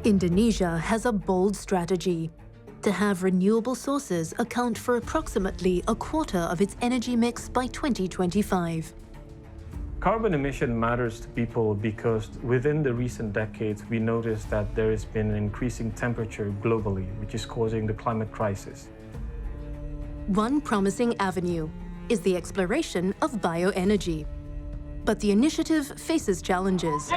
Indonesia has a bold strategy to have renewable sources account for approximately a quarter of its energy mix by 2025. Carbon emission matters to people because within the recent decades, we noticed that there has been an increasing temperature globally, which is causing the climate crisis. One promising avenue is the exploration of bioenergy. But the initiative faces challenges.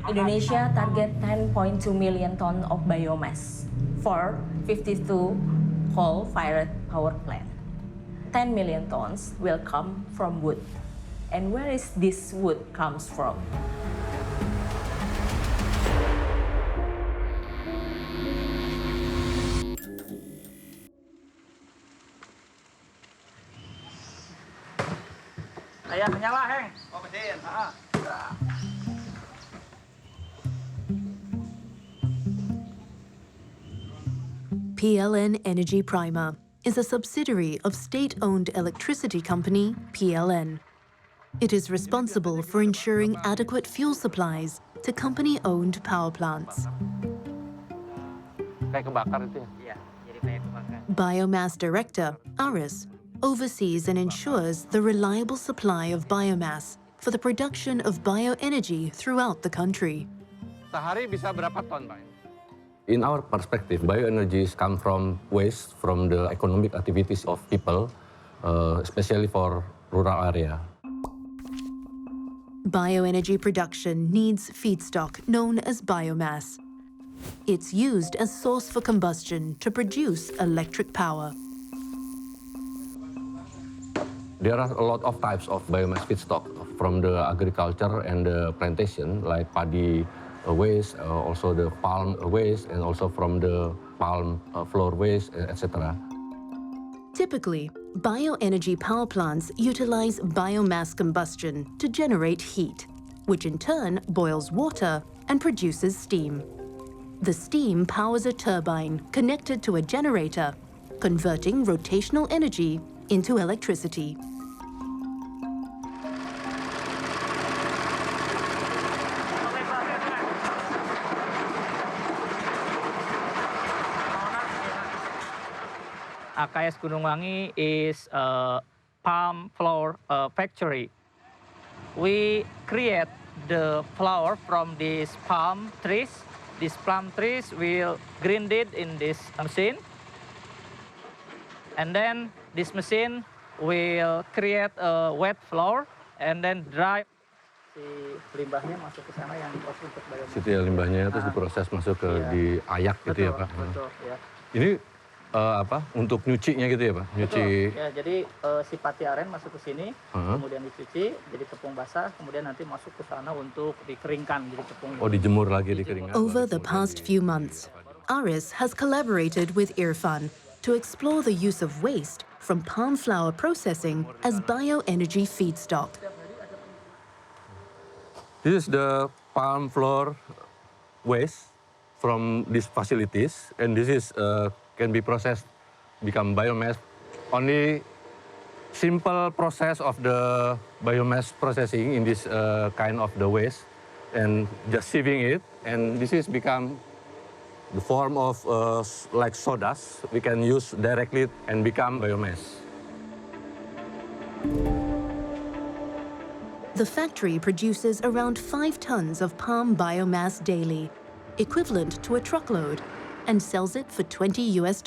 Indonesia target 10.2 million tons of biomass for 52 coal-fired power plants. 10 million tons will come from wood. And where is this wood comes from? Ayah, menyala, Heng. Oh, mesin. PLN Energy Prima is a subsidiary of state-owned electricity company PLN. It is responsible for ensuring adequate fuel supplies to company-owned power plants. Kayak kebakar itu ya? Iya, jadi kayak kebakar. Biomass Director, Aris, oversees and ensures the reliable supply of biomass for the production of bioenergy throughout the country. Sehari bisa berapa ton, Pak? In our perspective, bioenergies come from waste from the economic activities of people, especially for rural area. Bioenergy production needs feedstock known as biomass. It's used as source for combustion to produce electric power. There are a lot of types of biomass feedstock from the agriculture and the plantation, like paddy waste, also the palm waste, and also from the palm floor waste, etc. Typically, bioenergy power plants utilize biomass combustion to generate heat, which in turn boils water and produces steam. The steam powers a turbine connected to a generator, converting rotational energy into electricity. AKS Gunung Wangi is a palm flour factory. We create the flour from these palm trees. These palm trees will grind it in this machine. And then this machine will create a wet flour and then dry. Si limbahnya masuk ke sana yang diproses untuk biomass. Situ ya limbahnya terus diproses masuk ke diayak gitu ya Pak. Betul, ya. Ini apa untuk nyucinya gitu ya Pak? Nyuci. Betul. Ya, jadi si pati aren masuk ke sini, kemudian dicuci jadi tepung basah, kemudian nanti masuk ke sana untuk dikeringkan jadi tepung. Oh, dijemur lagi, dikeringkan. Over the past few months, Aris has collaborated with Irfan to explore the use of waste from palm flour processing as bioenergy feedstock. This is the palm flour waste from these facilities, and this is can be processed, become biomass. Only simple process of the biomass processing in this kind of the waste, and just sieving it, and this is become the form of like sawdust. We can use directly and become biomass. The factory produces around 5 tons of palm biomass daily, equivalent to a truckload, and sells it for $20 US.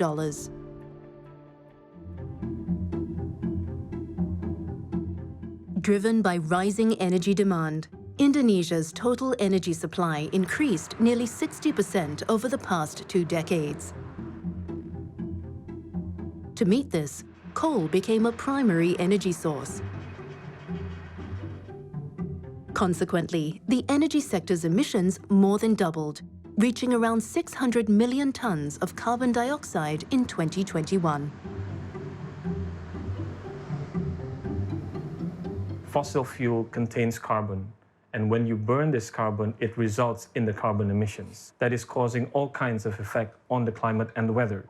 Driven by rising energy demand, Indonesia's total energy supply increased nearly 60% over the past 2 decades. To meet this, coal became a primary energy source. Consequently, the energy sector's emissions more than doubled, reaching around 600 million tons of carbon dioxide in 2021. Fossil fuel contains carbon, and when you burn this carbon, it results in the carbon emissions that is causing all kinds of effect on the climate and the weather.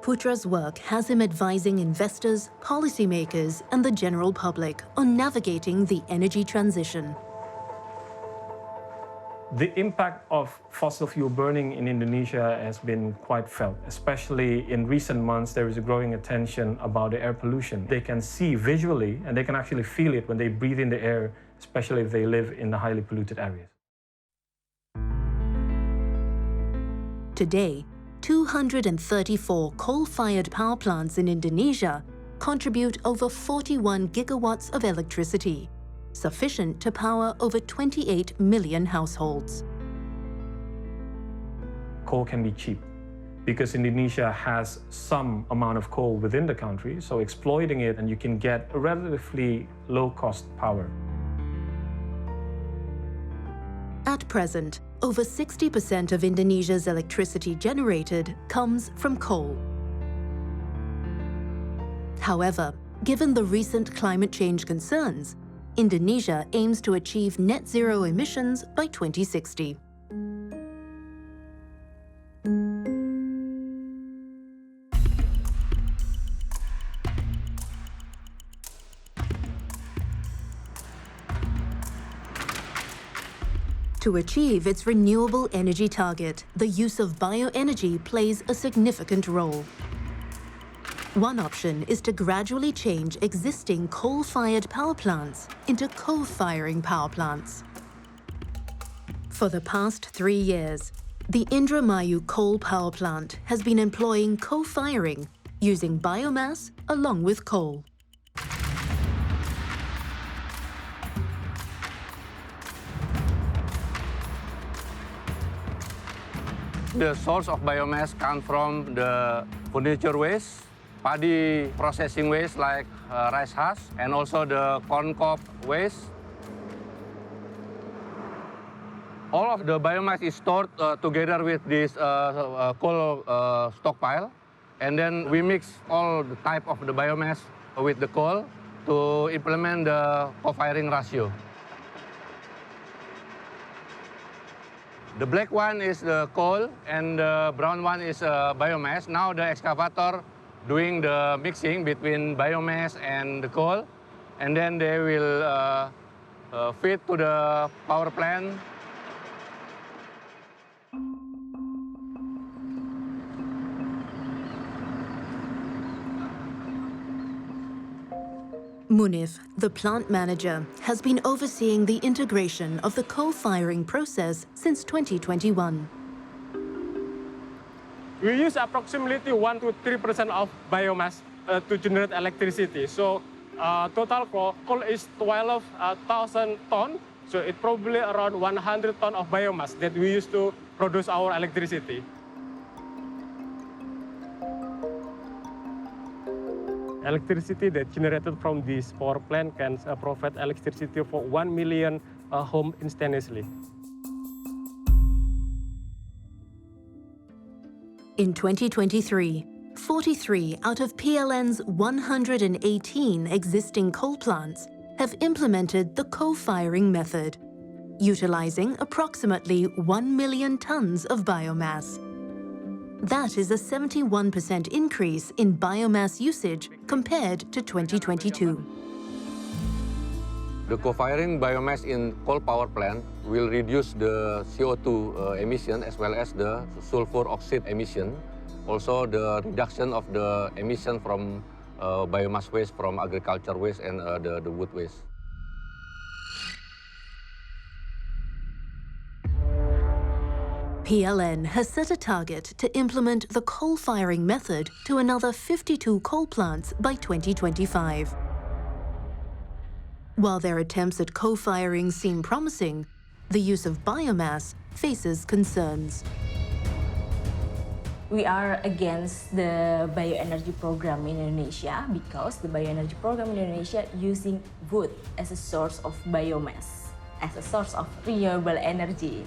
Putra's work has him advising investors, policymakers, and the general public on navigating the energy transition. The impact of fossil fuel burning in Indonesia has been quite felt. Especially in recent months, there is a growing attention about the air pollution. They can see visually, and they can actually feel it when they breathe in the air, especially if they live in the highly polluted areas. Today, 234 coal-fired power plants in Indonesia contribute over 41 gigawatts of electricity, sufficient to power over 28 million households. Coal can be cheap because Indonesia has some amount of coal within the country, so exploiting it and you can get a relatively low-cost power. At present, over 60% of Indonesia's electricity generated comes from coal. However, given the recent climate change concerns, Indonesia aims to achieve net zero emissions by 2060. To achieve its renewable energy target, the use of bioenergy plays a significant role. One option is to gradually change existing coal-fired power plants into co-firing power plants. For the past 3 years, the Indramayu coal power plant has been employing co-firing using biomass along with coal. The source of biomass comes from the furniture waste, paddy processing waste like rice husk, and also the corn cob waste. All of the biomass is stored together with this coal stockpile, and then we mix all the type of the biomass with the coal to implement the co-firing ratio. The black one is the coal and the brown one is biomass. Now the excavator doing the mixing between biomass and the coal, and then they will feed to the power plant. Munif, the plant manager, has been overseeing the integration of the co-firing process since 2021. We use approximately 1 to 3% of biomass to generate electricity. So total coal is 12,000 tons. So it's probably around 100 tons of biomass that we use to produce our electricity. Electricity that generated from this power plant can provide electricity for 1 million homes instantaneously. In 2023, 43 out of PLN's 118 existing coal plants have implemented the co-firing method, utilizing approximately 1 million tons of biomass. That is a 71% increase in biomass usage compared to 2022. The co-firing biomass in coal power plant will reduce the CO2 emission as well as the sulfur oxide emission. Also the reduction of the emission from biomass waste from agriculture waste and the wood waste. PLN has set a target to implement the coal-firing method to another 52 coal plants by 2025. While their attempts at co-firing seem promising, the use of biomass faces concerns. We are against the bioenergy program in Indonesia because the bioenergy program in Indonesia using wood as a source of biomass, as a source of renewable energy.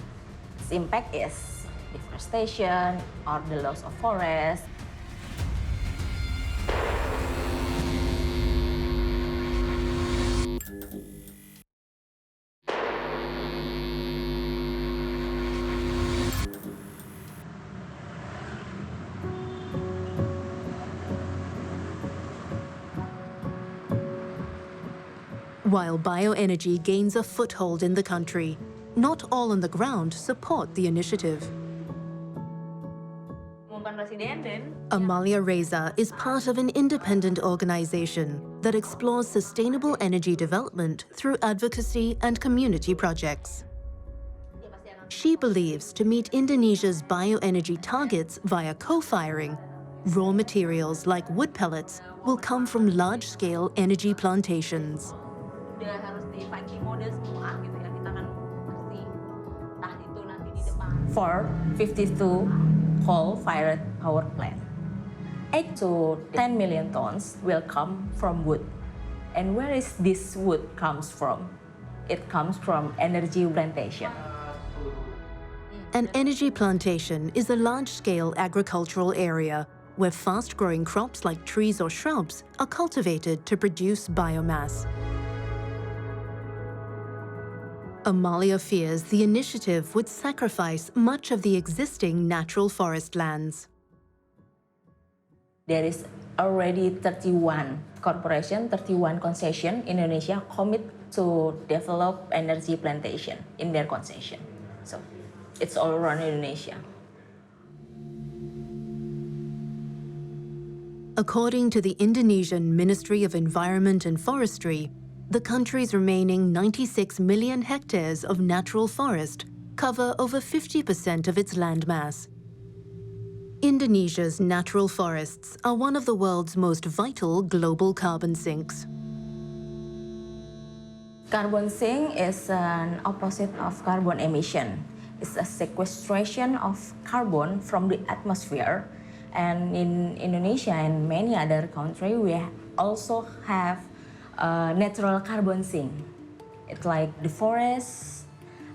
Its impact is deforestation or the loss of forest. While bioenergy gains a foothold in the country, not all on the ground support the initiative. Amalia Reza is part of an independent organization that explores sustainable energy development through advocacy and community projects. She believes to meet Indonesia's bioenergy targets via co-firing, raw materials like wood pellets will come from large-scale energy plantations. For 52 coal-fired power plant, 8 to 10 million tons will come from wood. And where is this wood comes from? It comes from energy plantation. An energy plantation is a large-scale agricultural area where fast-growing crops like trees or shrubs are cultivated to produce biomass. Amalia fears the initiative would sacrifice much of the existing natural forest lands. There is already 31 corporation, 31 concession in Indonesia commit to develop energy plantation in their concession. So it's all around Indonesia. According to the Indonesian Ministry of Environment and Forestry, the country's remaining 96 million hectares of natural forest cover over 50% of its landmass. Indonesia's natural forests are one of the world's most vital global carbon sinks. Carbon sink is an opposite of carbon emission. It's a sequestration of carbon from the atmosphere. And in Indonesia and many other countries, we also have natural carbon sink. It's like the forest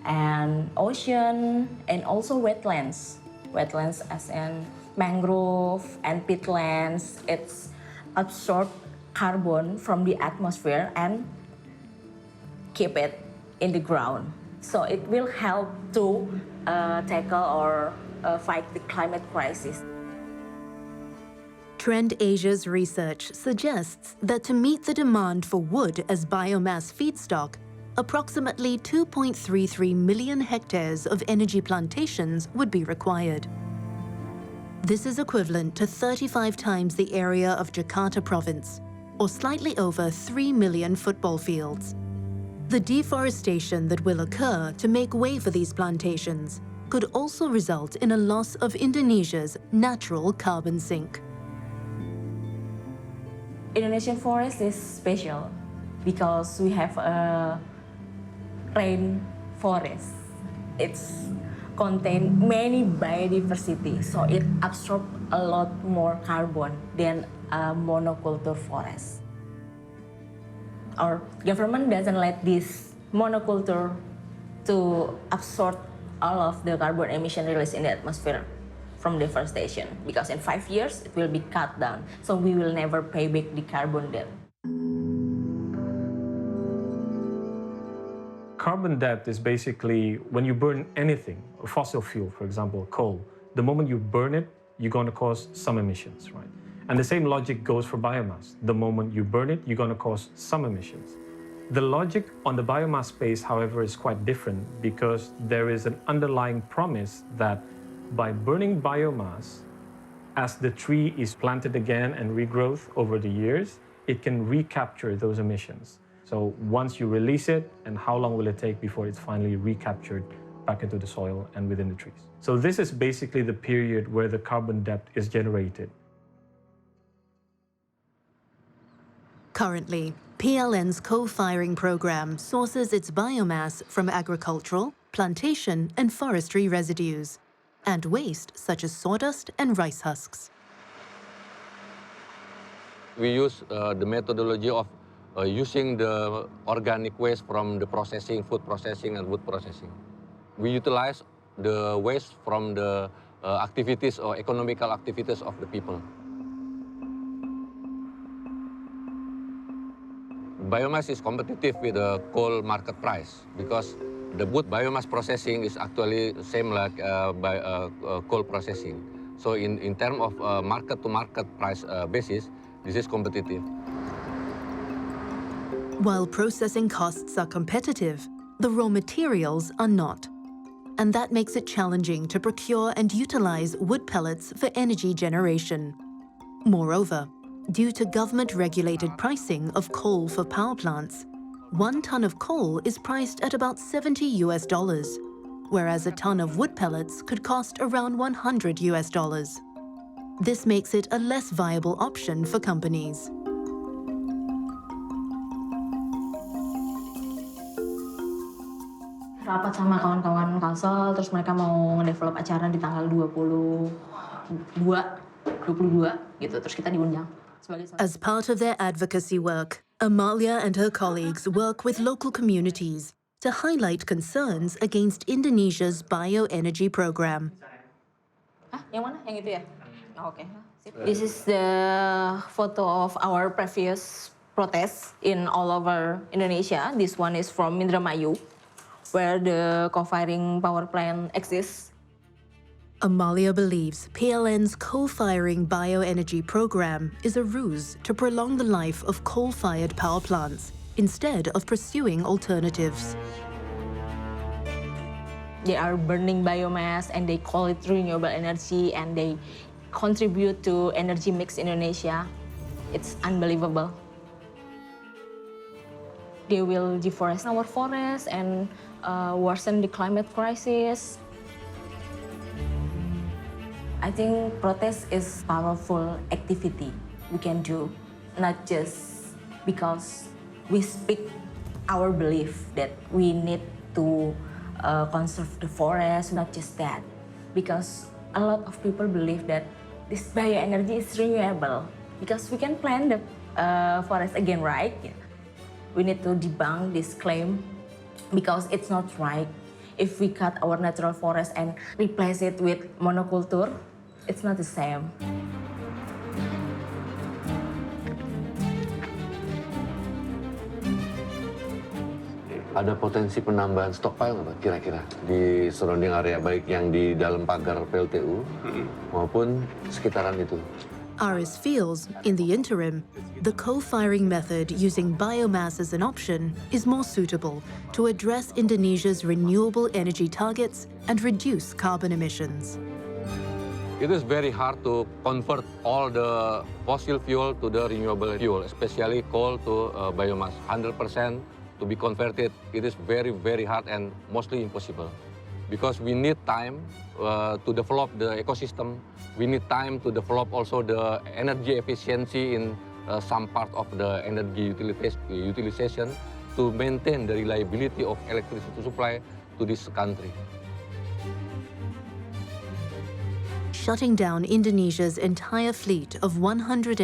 and ocean and also wetlands. Wetlands as in mangrove and peatlands. It's absorb carbon from the atmosphere and keep it in the ground. So it will help to tackle or fight the climate crisis. Trend Asia's research suggests that to meet the demand for wood as biomass feedstock, approximately 2.33 million hectares of energy plantations would be required. This is equivalent to 35 times the area of Jakarta province, or slightly over 3 million football fields. The deforestation that will occur to make way for these plantations could also result in a loss of Indonesia's natural carbon sink. Indonesian forest is special because we have a rainforest. It's contain many biodiversity, so it absorbs a lot more carbon than a monoculture forest. Our government doesn't let this monoculture to absorb all of the carbon emission released in the atmosphere from deforestation, because in 5 years it will be cut down, so we will never pay back the carbon debt. Carbon debt is basically when you burn anything, a fossil fuel, for example, coal, the moment you burn it, you're going to cause some emissions, right? And the same logic goes for biomass. The moment you burn it, you're going to cause some emissions. The logic on the biomass space, however, is quite different because there is an underlying promise that by burning biomass, as the tree is planted again and regrowth over the years, it can recapture those emissions. So once you release it, and how long will it take before it's finally recaptured back into the soil and within the trees? So this is basically the period where the carbon debt is generated. Currently, PLN's co-firing program sources its biomass from agricultural, plantation, and forestry residues, and waste such as sawdust and rice husks. We use the methodology of using the organic waste from the processing, food processing and wood processing. We utilize the waste from the activities or economical activities of the people. Biomass is competitive with the coal market price because the wood biomass processing is actually same like coal processing. So in terms of market-to-market price basis, this is competitive. While processing costs are competitive, the raw materials are not. And that makes it challenging to procure and utilize wood pellets for energy generation. Moreover, due to government-regulated pricing of coal for power plants, 1 ton of coal is priced at about $70 US, whereas a ton of wood pellets could cost around $100 US. This makes it a less viable option for companies. Rapat sama kawan-kawan Kalsel, terus mereka mau nge-develop acara di tanggal 22 gitu, terus kita diundang. As part of their advocacy work, Amalia and her colleagues work with local communities to highlight concerns against Indonesia's bioenergy program. Yang mana? Yang itu ya? Oke. This is the photo of our previous protests in all over Indonesia. This one is from Indramayu, where the co-firing power plant exists. Amalia believes PLN's co-firing bioenergy program is a ruse to prolong the life of coal-fired power plants instead of pursuing alternatives. They are burning biomass and they call it renewable energy and they contribute to energy mix Indonesia. It's unbelievable. They will deforest our forests and worsen the climate crisis. I think protest is powerful activity we can do, not just because we speak our belief that we need to conserve the forest, not just that, because a lot of people believe that this bioenergy is renewable because we can plant the forest again, right? We need to debunk this claim because it's not right. If we cut our natural forest and replace it with monoculture, it's not the same. Ada potensi penambahan stockpile nggak Pak kira-kira di surrounding area baik yang di dalam pagar PLTU maupun sekitaran itu? Aris feels, in the interim, the co-firing method using biomass as an option is more suitable to address Indonesia's renewable energy targets and reduce carbon emissions. It is very hard to convert all the fossil fuel to the renewable fuel, especially coal to biomass. 100% to be converted, it is very, very hard and mostly impossible. Because we need time to develop the ecosystem. We need time to develop also the energy efficiency in some part of the energy utilization to maintain the reliability of electricity supply to this country. Shutting down Indonesia's entire fleet of 118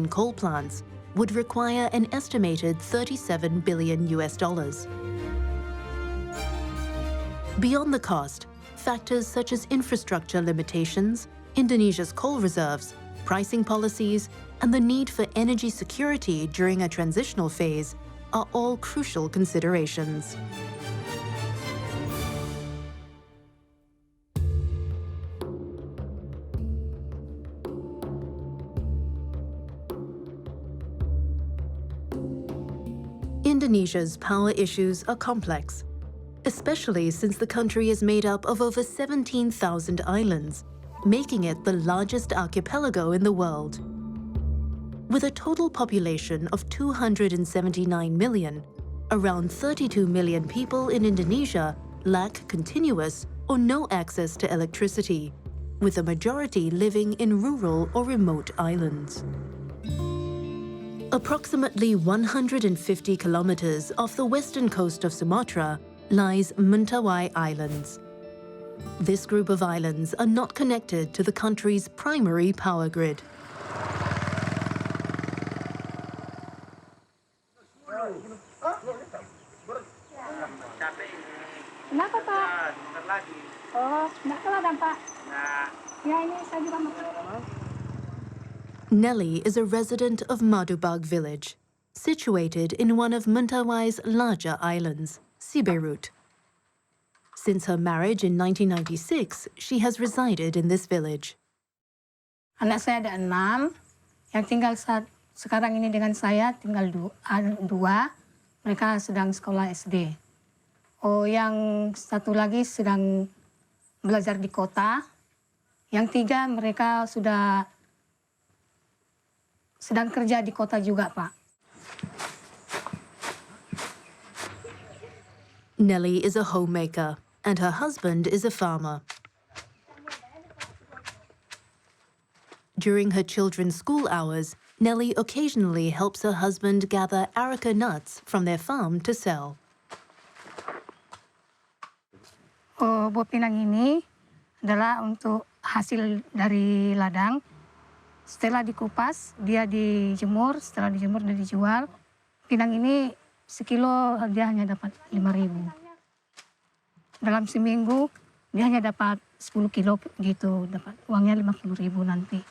coal plants would require an estimated $37 billion US. Beyond the cost, factors such as infrastructure limitations, Indonesia's coal reserves, pricing policies, and the need for energy security during a transitional phase are all crucial considerations. Indonesia's power issues are complex, especially since the country is made up of over 17,000 islands, making it the largest archipelago in the world. With a total population of 279 million, around 32 million people in Indonesia lack continuous or no access to electricity, with a majority living in rural or remote islands. Approximately 150 kilometers off the western coast of Sumatra lies Mentawai Islands. This group of islands are not connected to the country's primary power grid. Kenapa, Pak? Oh, nggak kelihatan, Pak. Ya, ini saya juga mau. Nelly is a resident of Madubag village, situated in one of Mentawai's larger islands, Siberut. Since her marriage in 1996, she has resided in this village. Anak saya ada 6, yang tinggal sekarang ini dengan saya tinggal 2. mereka sedang sekolah SD. Oh, yang satu lagi sedang belajar di kota. Yang 3 mereka sudah sedang kerja di kota juga, Pak. Nelly is a homemaker and her husband is a farmer. During her children's school hours, Nelly occasionally helps her husband gather areca nuts from their farm to sell. Buah pinang ini adalah untuk hasil dari ladang. Setelah dikupas, dia dijemur. Setelah dijemur, dia dijual. Pinang ini sekilo dia hanya dapat 5.000. Dalam seminggu, dia hanya dapat 10 kilo gitu. Dapat uangnya 50.000 nanti.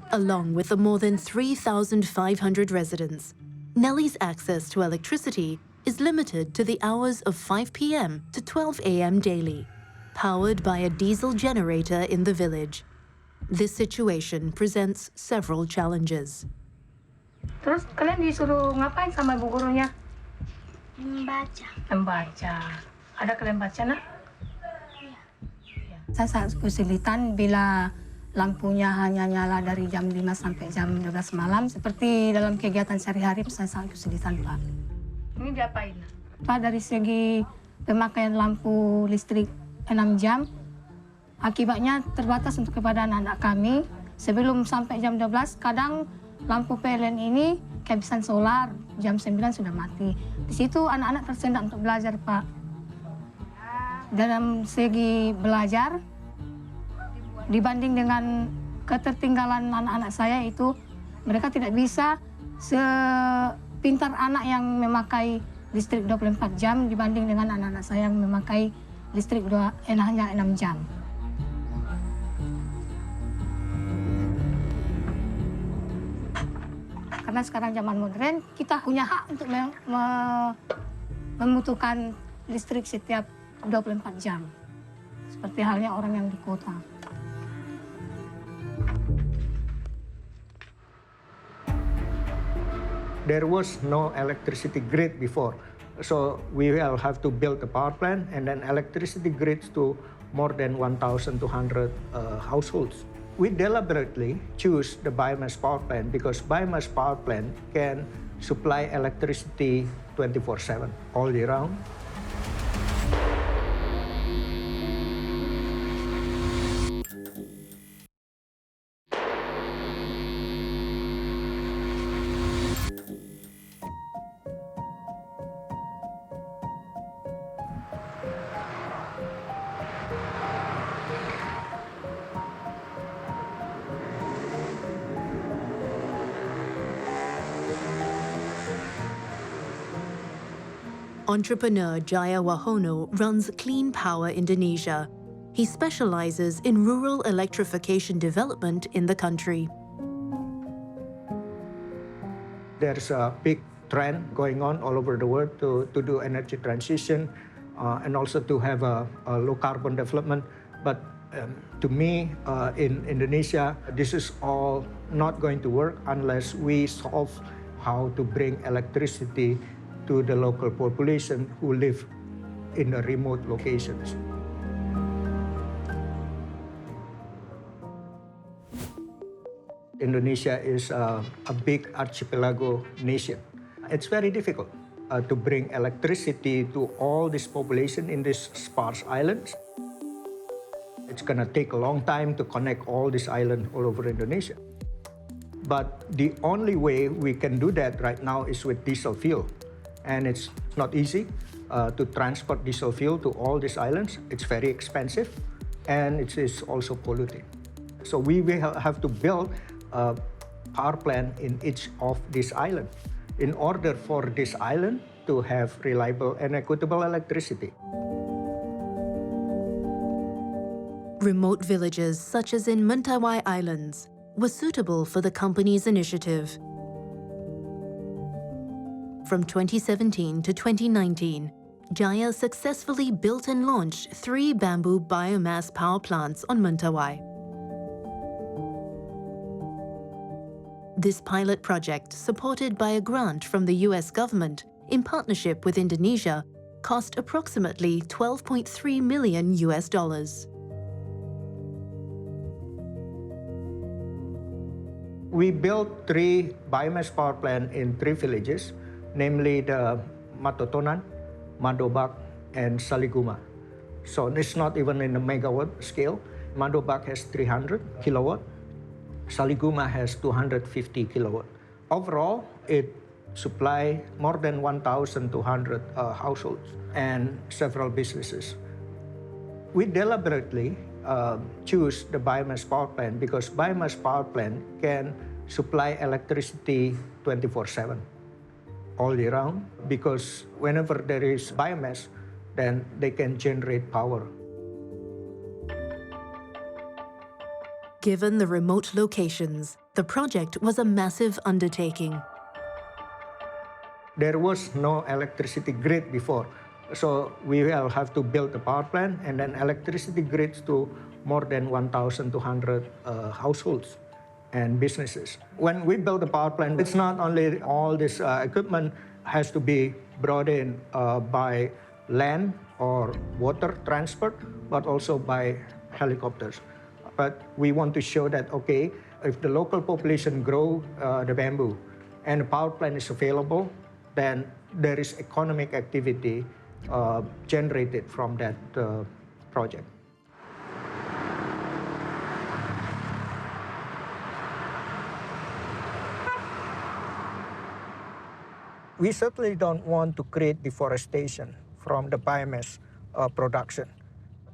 Along with the more than 3,500 residents, Nelly's access to electricity is limited to the hours of 5 p.m. to 12 a.m. daily, powered by a diesel generator in the village. This situation presents several challenges. Terus kalian disuruh ngapain sama ibu gurunya? Membaca. Membaca. Ada kalian baca, nak? Saya sangat kesulitan bila lampunya hanya nyala dari jam 5 sampai jam 12 malam. Seperti dalam kegiatan sehari-hari, saya sangat kesulitan, Pak. Ini diapain? Pak, dari segi pemakaian lampu listrik 6 jam, akibatnya terbatas untuk kepada anak-anak kami. Sebelum sampai jam 12, kadang lampu PLN ini kehabisan solar, jam 9 sudah mati. Di situ anak-anak tersendat untuk belajar, Pak. Dalam segi belajar, dibanding dengan ketertinggalan anak-anak saya itu, mereka tidak bisa sepintar anak yang memakai listrik 24 jam dibanding dengan anak-anak saya yang memakai listrik hanya 6 jam. Karena sekarang zaman modern, kita punya hak untuk membutuhkan listrik setiap 24 jam. Seperti halnya orang yang di kota. There was no electricity grid before, so we will have to build a power plant and then electricity grids to more than 1,200 households. We deliberately choose the biomass power plant because biomass power plant can supply electricity 24/7, all year round. Entrepreneur Jaya Wahono runs Clean Power Indonesia. He specializes in rural electrification development in the country. There's a big trend going on all over the world to do energy transition and also to have a low carbon development. But to me, in Indonesia, this is all not going to work unless we solve how to bring electricity to the local population who live in the remote locations. Indonesia is a big archipelago nation. It's very difficult to bring electricity to all this population in these sparse islands. It's gonna take a long time to connect all these islands all over Indonesia. But the only way we can do that right now is with diesel fuel. And it's not easy to transport diesel fuel to all these islands. It's very expensive and it is also polluting. So we will have to build a power plant in each of these islands in order for this island to have reliable and equitable electricity. Remote villages such as in Mentawai Islands were suitable for the company's initiative. From 2017 to 2019, Jaya successfully built and launched 3 bamboo biomass power plants on Mentawai. This pilot project, supported by a grant from the US government in partnership with Indonesia, cost approximately $12.3 million. We built 3 biomass power plants in 3 villages, namely the Matotonan, Madobak, and Saliguma. So it's not even in the megawatt scale. Madobak has 300 kilowatt. Saliguma has 250 kilowatt. Overall, it supplies more than 1,200 households and several businesses. We deliberately choose the biomass power plant because biomass power plant can supply electricity 24/7, all year round, because whenever there is biomass, then they can generate power. Given the remote locations, the project was a massive undertaking. There was no electricity grid before, so we will have to build the power plant and then electricity grids to more than 1,200 households and businesses. When we build the power plant, it's not only all this equipment has to be brought in by land or water transport, but also by helicopters. But we want to show that, okay, if the local population grow the bamboo and the power plant is available, then there is economic activity generated from that project. We certainly don't want to create deforestation from the biomass production.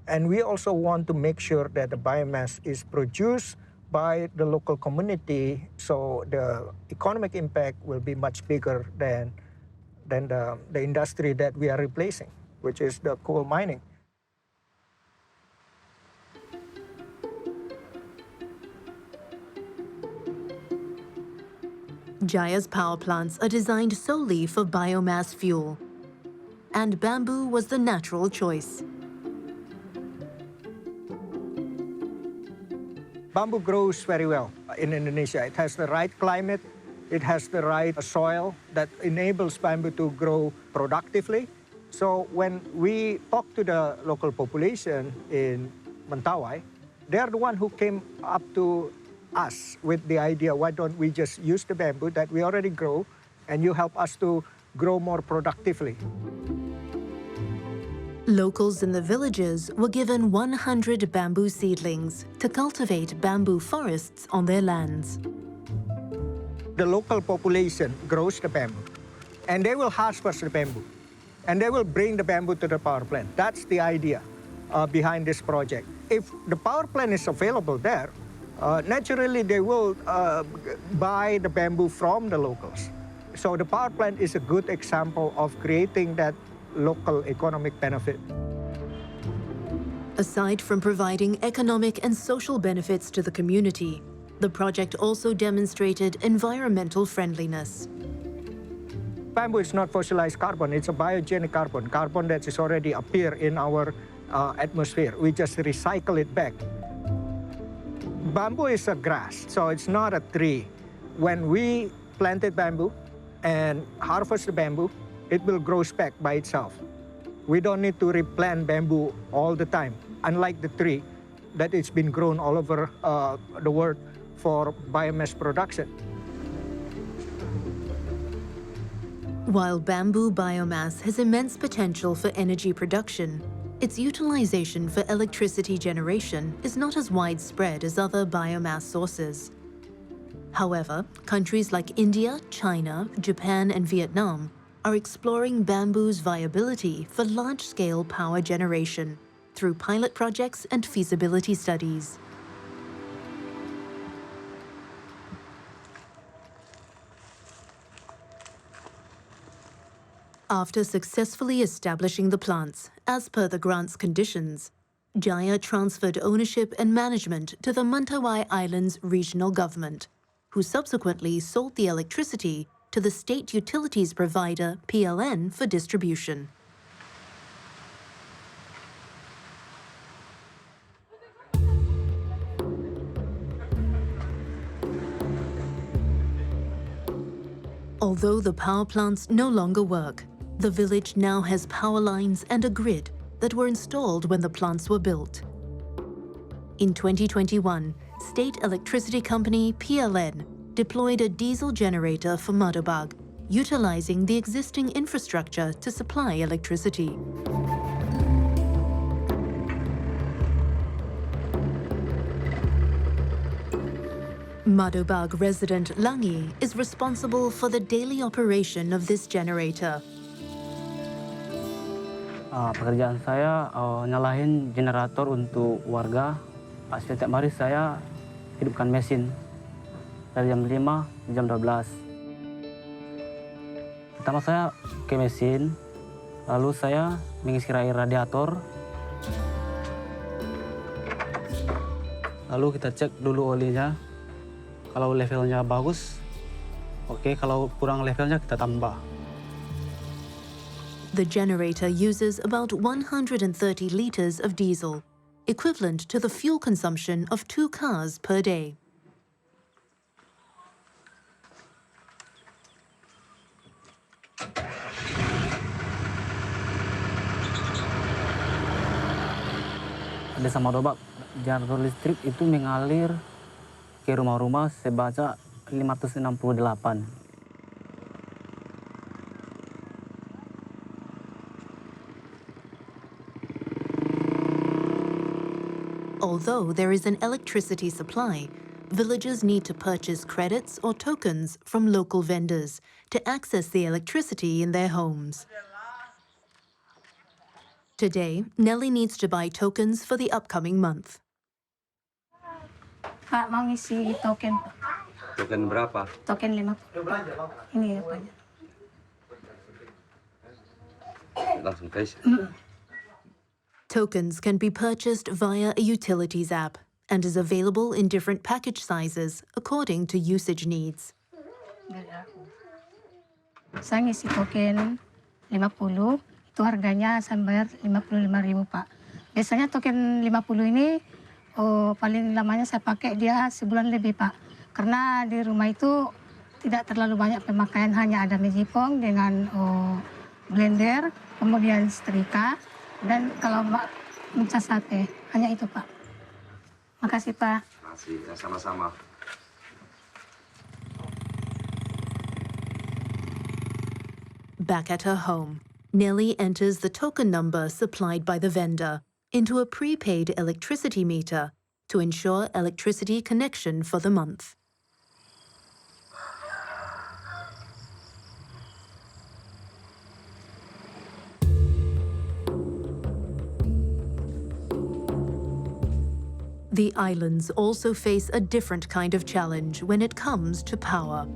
And we also want to make sure that the biomass is produced by the local community, so the economic impact will be much bigger than the industry that we are replacing, which is the coal mining. Jaya's power plants are designed solely for biomass fuel, and bamboo was the natural choice. Bamboo grows very well in Indonesia. It has the right climate, it has the right soil that enables bamboo to grow productively. So when we talk to the local population in Mentawai, they're the one who came up to us with the idea, why don't we just use the bamboo that we already grow and you help us to grow more productively. Locals in the villages were given 100 bamboo seedlings to cultivate bamboo forests on their lands. The local population grows the bamboo, and they will harvest the bamboo, and they will bring the bamboo to the power plant. That's the idea behind this project. If the power plant is available there, naturally they will buy the bamboo from the locals. So the power plant is a good example of creating that local economic benefit. Aside from providing economic and social benefits to the community, the project also demonstrated environmental friendliness. Bamboo is not fossilized carbon, it's a biogenic carbon, carbon that is already appear in our atmosphere. We just recycle it back. Bamboo is a grass, so it's not a tree. When we planted bamboo and harvest the bamboo, it will grow back by itself. We don't need to replant bamboo all the time, unlike the tree that it's been grown all over the world for biomass production. While bamboo biomass has immense potential for energy production, its utilization for electricity generation is not as widespread as other biomass sources. However, countries like India, China, Japan, and Vietnam are exploring bamboo's viability for large-scale power generation through pilot projects and feasibility studies. After successfully establishing the plants, as per the grant's conditions, Jaya transferred ownership and management to the Mentawai Islands regional government, who subsequently sold the electricity to the state utilities provider PLN for distribution. Although the power plants no longer work, the village now has power lines and a grid that were installed when the plants were built. In 2021, state electricity company PLN deployed a diesel generator for Madobag, utilizing the existing infrastructure to supply electricity. Madobag resident Langi is responsible for the daily operation of this generator. Pekerjaan saya nyalahin generator untuk warga. Setiap hari saya hidupkan mesin dari jam 5 ke jam 12. Pertama saya ke mesin, lalu saya mengisi air radiator. Lalu kita cek dulu olinya. Kalau levelnya bagus, oke. Kalau kurang levelnya kita tambah. The generator uses about 130 liters of diesel, equivalent to the fuel consumption of 2 cars per day. Desa Madobag, generator listrik itu mengalir ke rumah-rumah sebanyak 568. Although there is an electricity supply, villagers need to purchase credits or tokens from local vendors to access the electricity in their homes. Today, Nelly needs to buy tokens for the upcoming month. Pak, mau ngisi token. Token berapa? Token 50. Ini apa ya? Langsung kasih. Tokens can be purchased via a utilities app and is available in different package sizes according to usage needs. Saya ngisi token 50, itu harganya saya bayar 55.000, Pak. Biasanya token 50 ini paling lamanya saya pakai dia sebulan lebih, Pak. Karena di rumah itu tidak terlalu banyak pemakaian, hanya ada Magipong dengan blender, kemudian setrika, dan kalau mencas sate, hanya itu, Pak. Makasih, Pak. Makasih, ya sama-sama. Back at her home, Nelly enters the token number supplied by the vendor into a prepaid electricity meter to ensure electricity connection for the month. The islands also face a different kind of challenge when it comes to power.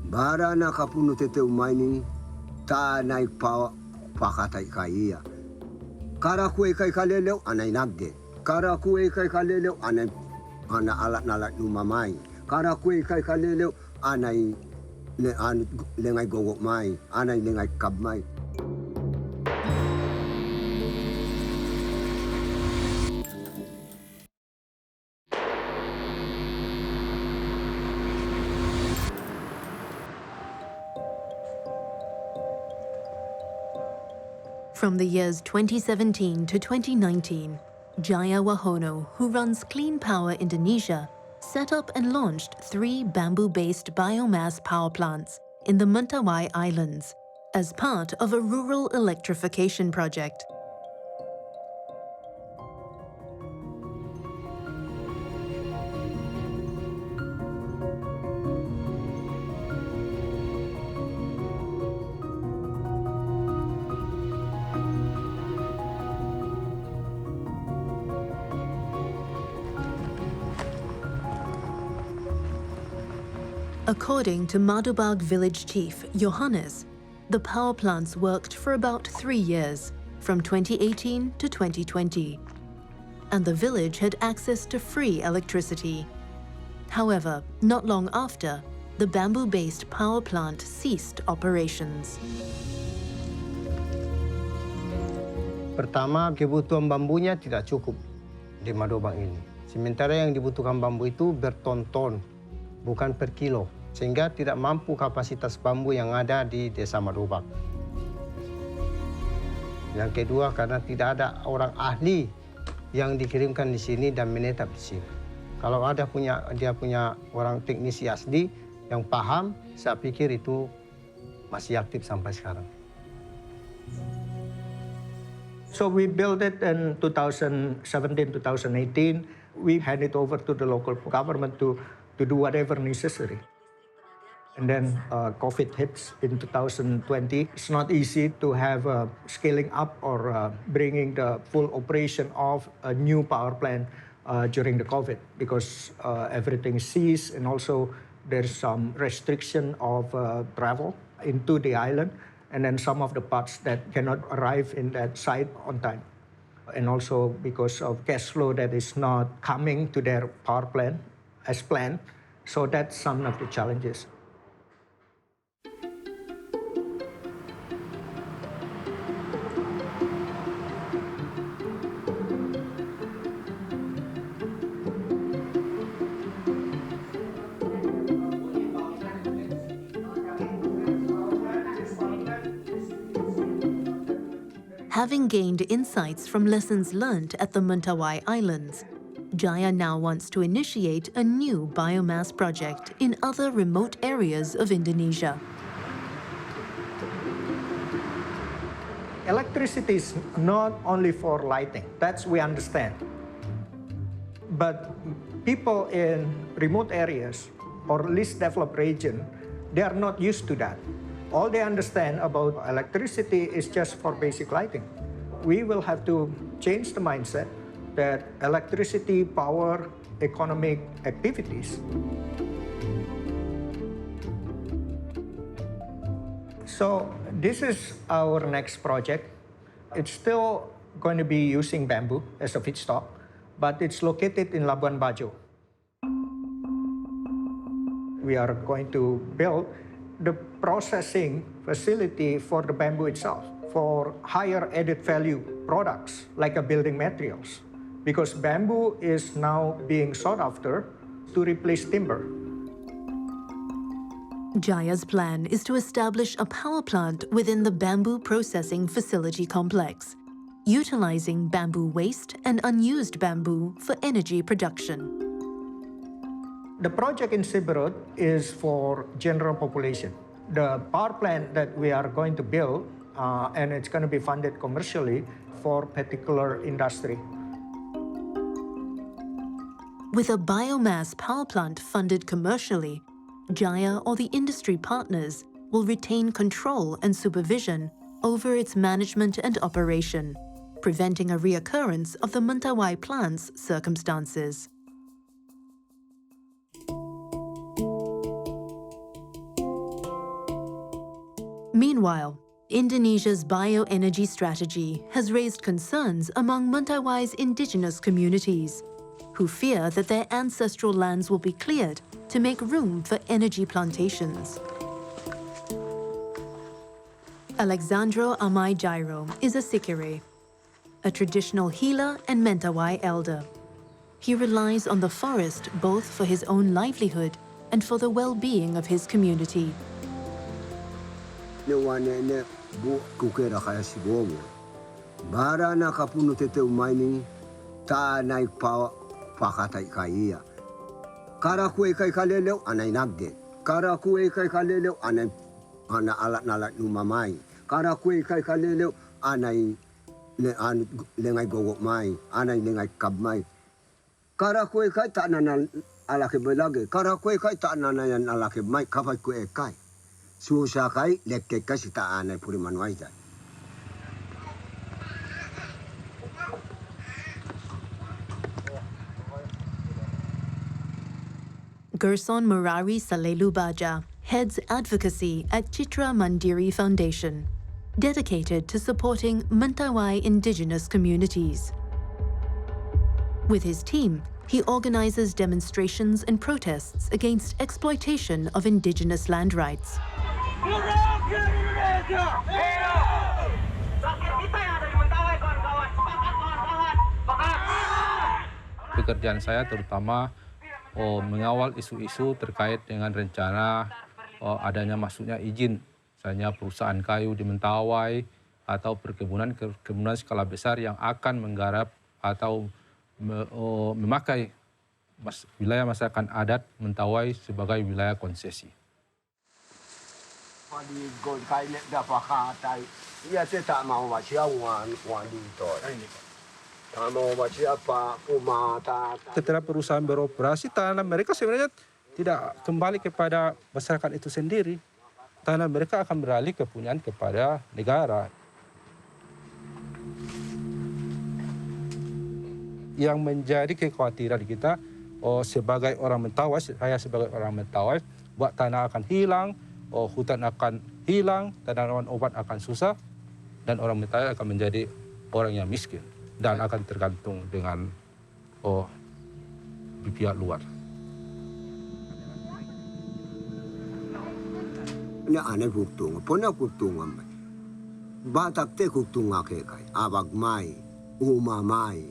Bara na kapuno tete umaini ta nai pa pakatai kaia. Kara kue kai kaleleu anai nagde. Kara kue kai kaleleu anai ana alat nalat numamai. Kara kue kai kaleleu anai lengai gogok mai, anai lengai kab mai. From the years 2017 to 2019, Jaya Wahono, who runs Clean Power Indonesia, set up and launched 3 bamboo-based biomass power plants in the Mentawai Islands as part of a rural electrification project. According to Madobag village chief Johannes, the power plants worked for about 3 years, from 2018 to 2020, and the village had access to free electricity. However, not long after, the bamboo-based power plant ceased operations. Pertama, kebutuhan bambunya tidak cukup di Madobag ini. Sementara yang dibutuhkan bambu itu berton-ton, bukan per kilo. Sehingga tidak mampu kapasitas bambu yang ada di Desa Madobak. Yang kedua, karena tidak ada orang ahli yang dikirimkan di sini dan menetap di sini. Kalau dia punya orang teknisi asli yang paham, saya pikir itu masih aktif sampai sekarang. So we built it in 2017, 2018. We hand it over to the local government to do whatever necessary. And then COVID hits in 2020. It's not easy to have scaling up or bringing the full operation of a new power plant during the COVID because everything ceased and also there's some restriction of travel into the island and then some of the parts that cannot arrive in that site on time. And also because of cash flow that is not coming to their power plant as planned. So that's some of the challenges. Having gained insights from lessons learned at the Mentawai Islands, Jaya now wants to initiate a new biomass project in other remote areas of Indonesia. Electricity is not only for lighting, that's we understand. But people in remote areas or least developed region, they are not used to that. All they understand about electricity is just for basic lighting. We will have to change the mindset that electricity power economic activities. So this is our next project. It's still going to be using bamboo as a feedstock, but it's located in Labuan Bajo. We are going to build the processing facility for the bamboo itself, for higher added value products like building materials, because bamboo is now being sought after to replace timber. Jaya's plan is to establish a power plant within the bamboo processing facility complex, utilizing bamboo waste and unused bamboo for energy production. The project in Siberut is for general population. The power plant that we are going to build, and it's going to be funded commercially for particular industry. With a biomass power plant funded commercially, Jaya or the industry partners will retain control and supervision over its management and operation, preventing a reoccurrence of the Mentawai plant's circumstances. Meanwhile, Indonesia's bioenergy strategy has raised concerns among Mentawai's indigenous communities, who fear that their ancestral lands will be cleared to make room for energy plantations. Alexandro Amai Jairo is a Sikire, a traditional healer and Mentawai elder. He relies on the forest both for his own livelihood and for the well-being of his community. Bu kukera kaya si bomo. Bara na kapuno tete mining ta nai pa pakatai kaya. Kara kue kai kaleleu anai nagde. Kara kue kai kaleleu anai ana alat nalat numamai. Kara kue kai kaleleu anai lengai gogok mai, anai lengai kab mai. Kara kue kai ta nana alake belage. Kara kue kai ta nana yan alake mai kapai kue kai. Susah kai lekke kasi ta anai puri manuai jan. Gerson Murari Salelu Baja heads advocacy at Citra Mandiri Foundation, dedicated to supporting Mentawai indigenous communities. With his team, he organizes demonstrations and protests against exploitation of indigenous land rights. pekerjaan saya terutama mengawal isu-isu terkait dengan rencana adanya masuknya izin, misalnya perusahaan kayu di Mentawai atau perkebunan skala besar yang akan menggarap atau memakai wilayah masyarakat adat Mentawai sebagai wilayah konsesi. Ketika perusahaan beroperasi, tanah mereka sebenarnya tidak kembali kepada masyarakat itu sendiri. Tanah mereka akan beralih kepunyaan kepada negara. Yang menjadi kekhawatiran kita sebagai orang Mentawai, saya sebagai orang Mentawai, buat tanah akan hilang, hutan akan hilang, tanaman obat akan susah, dan orang Mentawai akan menjadi orang yang miskin dan akan tergantung dengan pihak luar. Ini aneh kutung, pernah kutung amai. Batak te kutung akekai, abag mai, uma mai,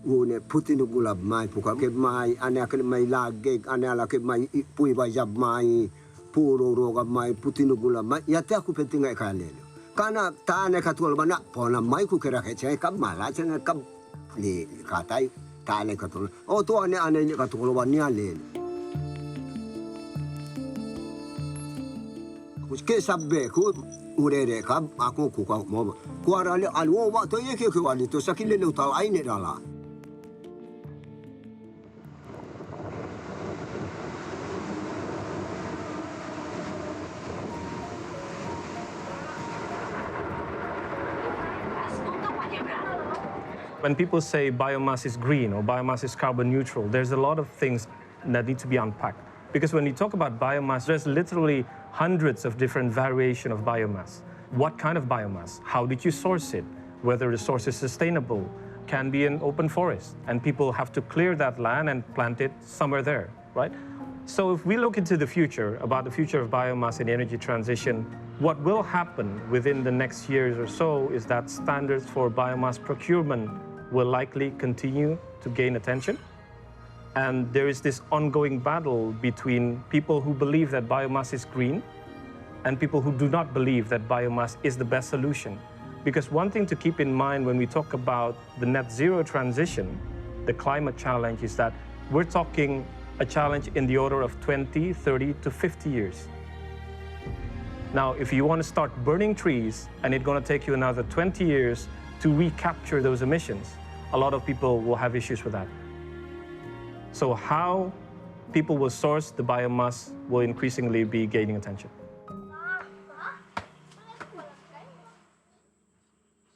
une putin gulab mai, puka ke mai, ane akan mai lagek, ane alake mai pui bajab mai, puro roga mai, putin gulab mai. Ya te aku penting kalian. Karena tane katul mana, pona mai ku kira kecai kap malah cina kap li katai tane katul. Oh tu ane ini katul wanya len. Ke sabbe ku urere kap aku ku kau mau. Ku arale alwo waktu ye ke wali tu sakile lu tal aine dala. When people say biomass is green or biomass is carbon neutral, there's a lot of things that need to be unpacked. Because when you talk about biomass, there's literally hundreds of different variations of biomass. What kind of biomass? How did you source it? Whether the source is sustainable, can be an open forest, and people have to clear that land and plant it somewhere there, right? So if we look into the future, about the future of biomass and energy transition, what will happen within the next years or so is that standards for biomass procurement will likely continue to gain attention. And there is this ongoing battle between people who believe that biomass is green and people who do not believe that biomass is the best solution. Because one thing to keep in mind when we talk about the net zero transition, the climate challenge, is that we're talking a challenge in the order of 20, 30 to 50 years. Now, if you want to start burning trees and it's going to take you another 20 years to recapture those emissions, a lot of people will have issues with that. So how people will source the biomass will increasingly be gaining attention.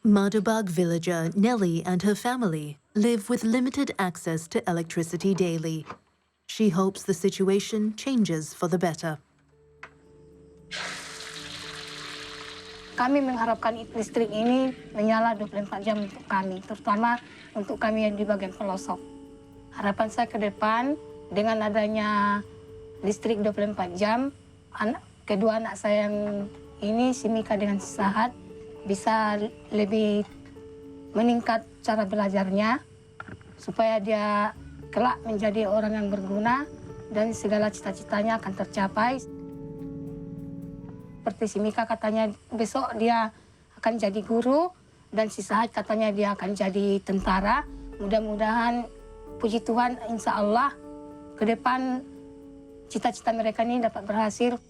Madhubag villager Nelly and her family live with limited access to electricity daily. She hopes the situation changes for the better. Kami mengharapkan listrik ini menyala 24 jam untuk kami, terutama untuk kami yang di bagian pelosok. Harapan saya ke depan, dengan adanya listrik 24 jam, kedua anak saya yang ini, si Mika dengan si Sahat, bisa lebih meningkat cara belajarnya, supaya dia kelak menjadi orang yang berguna dan segala cita-citanya akan tercapai. Seperti si Mika katanya besok dia akan jadi guru, dan si Sahat katanya dia akan jadi tentara. Mudah-mudahan, puji Tuhan, insya Allah ke depan cita-cita mereka ini dapat berhasil.